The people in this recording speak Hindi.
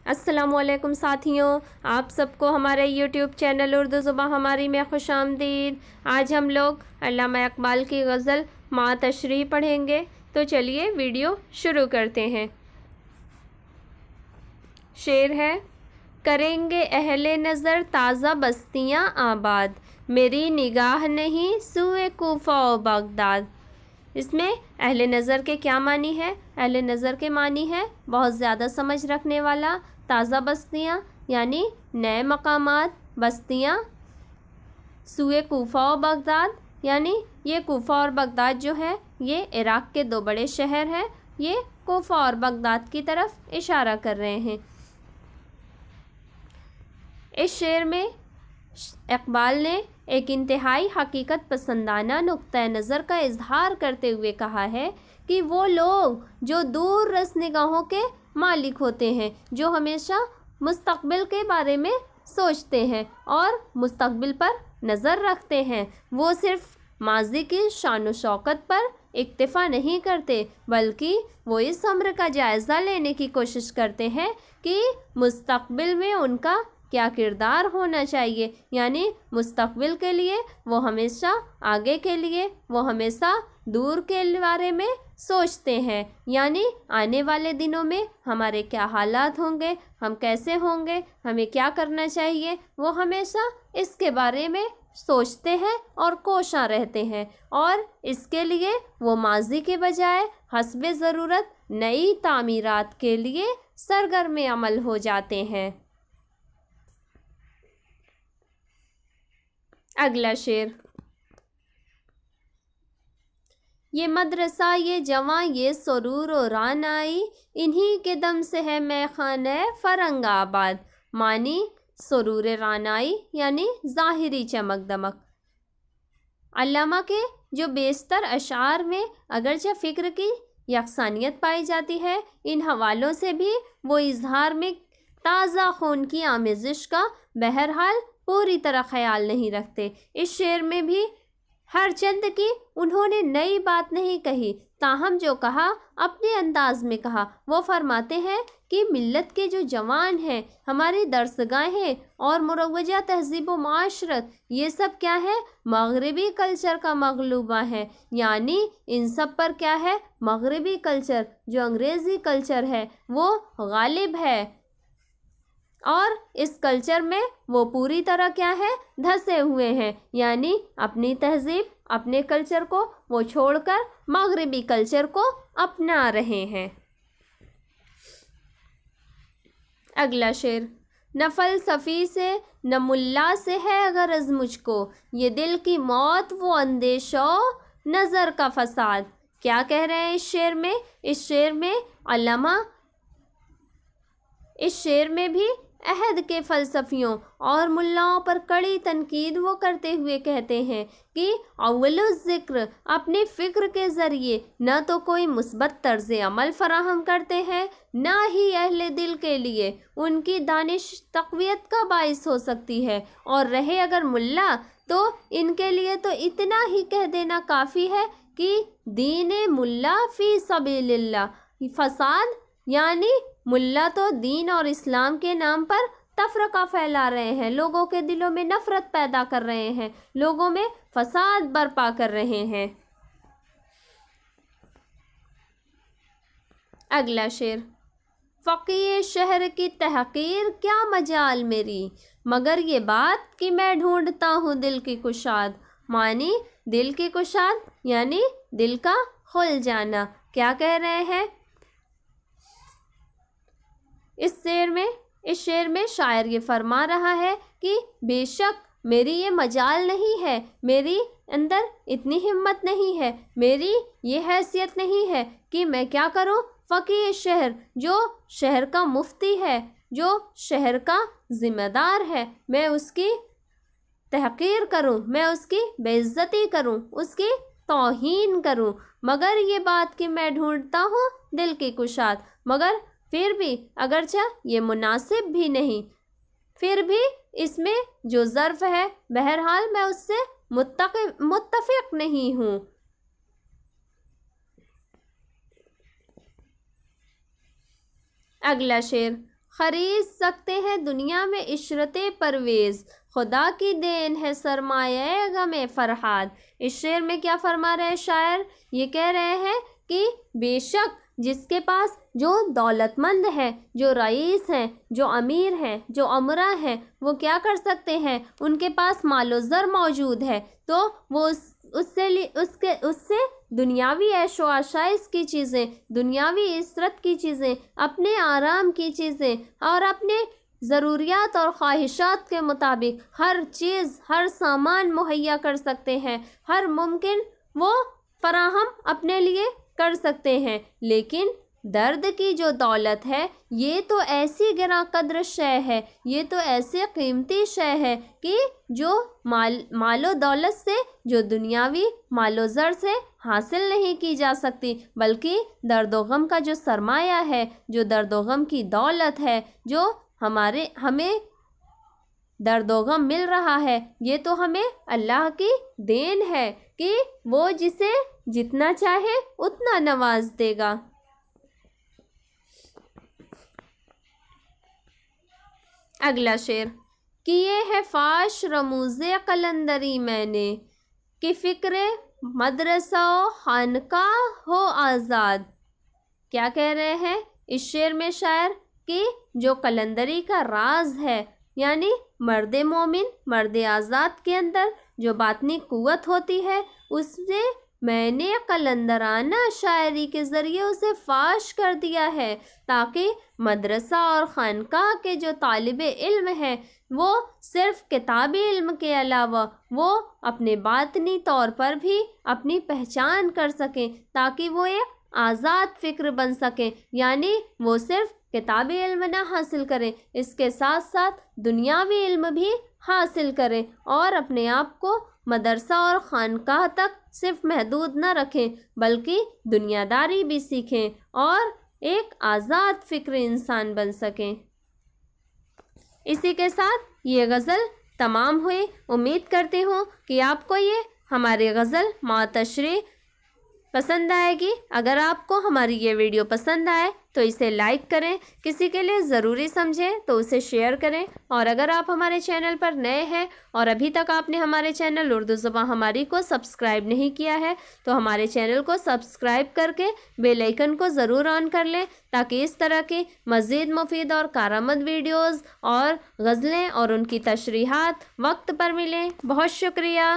अस्सलामुअलैकुम साथियों, आप सबको हमारे यूट्यूब चैनल उर्दू ज़ुबान हमारी में खुशामदीद। आज हम लोग अल्लामा इकबाल की गज़ल माँ तशरीह पढ़ेंगे। तो चलिए वीडियो शुरू करते हैं। शेर है, करेंगे अहले नज़र ताज़ा बस्तियाँ आबाद, मेरी निगाह नहीं सुए कूफा और बगदाद। इसमें अहले नज़र के क्या मानी है? अहले नज़र के मानी है बहुत ज़्यादा समझ रखने वाला, ताज़ा बस्तियाँ यानी नए मकामात, बस्तियाँ, सूए कूफा और बगदाद यानी ये कूफा और बगदाद जो है ये इराक़ के दो बड़े शहर हैं। ये कूफा और बगदाद की तरफ इशारा कर रहे हैं। इस शेर में इकबाल ने एक इंतहाई हकीकत पसंदाना नुक्ता नज़र का इजहार करते हुए कहा है कि वो लोग जो दूर रस निगाहों के मालिक होते हैं, जो हमेशा मुस्तकबिल के बारे में सोचते हैं और मुस्तकबिल पर नज़र रखते हैं, वो सिर्फ माजी की शान व शौकत पर इक्तिफा नहीं करते, बल्कि वो इस अम्र का जायज़ा लेने की कोशिश करते हैं कि मुस्तकबिल में उनका क्या किरदार होना चाहिए। यानी मुस्तकबिल के लिए वो हमेशा आगे के लिए, वो हमेशा दूर के बारे में सोचते हैं। यानी आने वाले दिनों में हमारे क्या हालात होंगे, हम कैसे होंगे, हमें क्या करना चाहिए, वो हमेशा इसके बारे में सोचते हैं और कोशा रहते हैं। और इसके लिए वो माजी के बजाय हस्बे ज़रूरत नई तामीरात के लिए सरगर्म अमल हो जाते हैं। अगला शेर, ये मदरसा ये जवां ये सुरूर और रानाई, इन्हीं के दम से है मैखाना फरंगाबाद। मानी सुरूर रानाई यानी ज़ाहिरी चमक दमक। अल्लामा के जो बेशतर अशार में अगरचे फ़िक्र की यकसानियत पाई जाती है, इन हवालों से भी वो इजहार में ताज़ा खून की आमेज़िश का बहरहाल पूरी तरह ख्याल नहीं रखते। इस शेर में भी हर चंद की उन्होंने नई बात नहीं कही, ताहम जो कहा अपने अंदाज में कहा। वो फरमाते हैं कि मिल्लत के जो जवान हैं, हमारी दरसगाहें और मुरवजा तहज़ीब व माशरत, ये सब क्या है? मगरबी कल्चर का मगलूबा है। यानी इन सब पर क्या है? मगरबी कल्चर, जो अंग्रेज़ी कल्चर है, वो गालिब है और इस कल्चर में वो पूरी तरह क्या है? धंसे हुए हैं। यानी अपनी तहजीब, अपने कल्चर को वो छोड़कर मगरबी कल्चर को अपना रहे हैं। अगला शेर, न फ़लसफ़ी से न मुल्ला से है गरज मुझको, ये दिल की मौत वो अंदेशा नज़र का फसाद। क्या कह रहे हैं इस शेर में? इस शेर में अल्लामा इस शेर में भी अहद के फ़लसफ़ियों और मुल्लाओं पर कड़ी तनकीद वो करते हुए कहते हैं कि अव्वलुज़ ज़िक्र अपने फ़िक्र के ज़रिए न तो कोई मुस्बत तर्ज़ अमल फ़राहम करते हैं, न ही अहले दिल के लिए उनकी दानिश तक़वियत का बाइस हो सकती है। और रहे अगर मुल्ला, तो इनके लिए तो इतना ही कह देना काफ़ी है कि दीन मुल्ला फ़ी सबीलिल्लाह। फ़साद यानी मुल्ला तो दीन और इस्लाम के नाम पर तफरका फैला रहे हैं, लोगों के दिलों में नफ़रत पैदा कर रहे हैं, लोगों में फसाद बर्पा कर रहे हैं। अगला शेर, फ़क़ीह शहर की तहक़ीर क्या मजाल मेरी, मगर ये बात कि मैं ढूंढता हूँ दिल की कुशाद। मानी दिल की कुशाद यानी दिल का खुल जाना। क्या कह रहे हैं इस शेर में शायर ये फरमा रहा है कि बेशक मेरी ये मजाल नहीं है, मेरी अंदर इतनी हिम्मत नहीं है, मेरी ये हैसियत नहीं है कि मैं क्या करूं? फ़क़ीह शहर, जो शहर का मुफ्ती है, जो शहर का ज़िम्मेदार है, मैं उसकी तहक़ीर करूं, मैं उसकी बेइज्जती करूं, उसकी तौहीन करूं। मगर ये बात कि मैं ढूंढता हूँ दिल की कुशाद, मगर फिर भी अगरचा ये मुनासिब भी नहीं, फिर भी इसमें जो ज़र्फ़ है बहरहाल मैं उससे मुत्तफ़िक़ नहीं हूँ। अगला शेर, खरीद सकते हैं दुनिया में इशरते परवेज़, खुदा की देन है सरमाया गमे फरहाद। इस शेर में क्या फरमा रहे हैं शायर? ये कह रहे हैं कि बेशक जिसके पास जो दौलतमंद है, जो रईस हैं, जो अमीर हैं, जो अमरा हैं, वो क्या कर सकते हैं, उनके पास मालो ज़र मौजूद है तो वो उससे दुनियावी ऐशो आशाइश की चीज़ें, दुनियावी इज़्ज़त की चीज़ें, अपने आराम की चीज़ें और अपने ज़रूरियात और ख्वाहिशात के मुताबिक हर चीज़, हर सामान मुहैया कर सकते हैं, हर मुमकिन वो फराहम अपने लिए कर सकते हैं। लेकिन दर्द की जो दौलत है ये तो ऐसी गिरा कद्र शय है, ये तो ऐसी कीमती शय है कि जो मालो दौलत से, जो दुनियावी मालो ज़र से हासिल नहीं की जा सकती, बल्कि दर्दो गम का जो सरमाया है, जो दर्दो गम की दौलत है, जो हमें दर्दो गम मिल रहा है, ये तो हमें अल्लाह की देन है कि वो जिसे जितना चाहे उतना नवाज देगा। अगला शेर, किए है फाश रमूज़े कलंदरी मैंने, कि फ़िक्र मदरसा खानकाह हो आज़ाद। क्या कह रहे हैं इस शेर में शायर? कि जो कलंदरी का राज है, यानी मर्द मोमिन, मर्द आज़ाद के अंदर जो बातनी कुव्वत होती है, उससे मैंने कलंदराना शायरी के ज़रिए उसे फाश कर दिया है, ताकि मदरसा और खानकाह के जो तालिब इल्म हैं वो सिर्फ़ किताबी इल्म के अलावा वो अपने बातनी तौर पर भी अपनी पहचान कर सकें, ताकि वो एक आज़ाद फ़िक्र बन सकें। यानी वो सिर्फ़ किताबी इल्म ना हासिल करें, इसके साथ साथ दुनियावी इल्म भी हासिल करें और अपने आप को मदरसा और खानकाह तक सिर्फ महदूद न रखें, बल्कि दुनियादारी भी सीखें और एक आज़ाद फ़िक्र इंसान बन सकें। इसी के साथ ये गज़ल तमाम हुई। उम्मीद करती हूँ कि आपको ये हमारी गज़ल मातशरी पसंद आएगी। अगर आपको हमारी ये वीडियो पसंद आए तो इसे लाइक करें, किसी के लिए ज़रूरी समझें तो उसे शेयर करें। और अगर आप हमारे चैनल पर नए हैं और अभी तक आपने हमारे चैनल उर्दू ज़ुबान हमारी को सब्सक्राइब नहीं किया है तो हमारे चैनल को सब्सक्राइब करके बेल आइकन को ज़रूर ऑन कर लें, ताकि इस तरह की मज़ीद मुफीद और कारआमद वीडियोज़ और गज़लें और उनकी तशरीहात वक्त पर मिलें। बहुत शुक्रिया।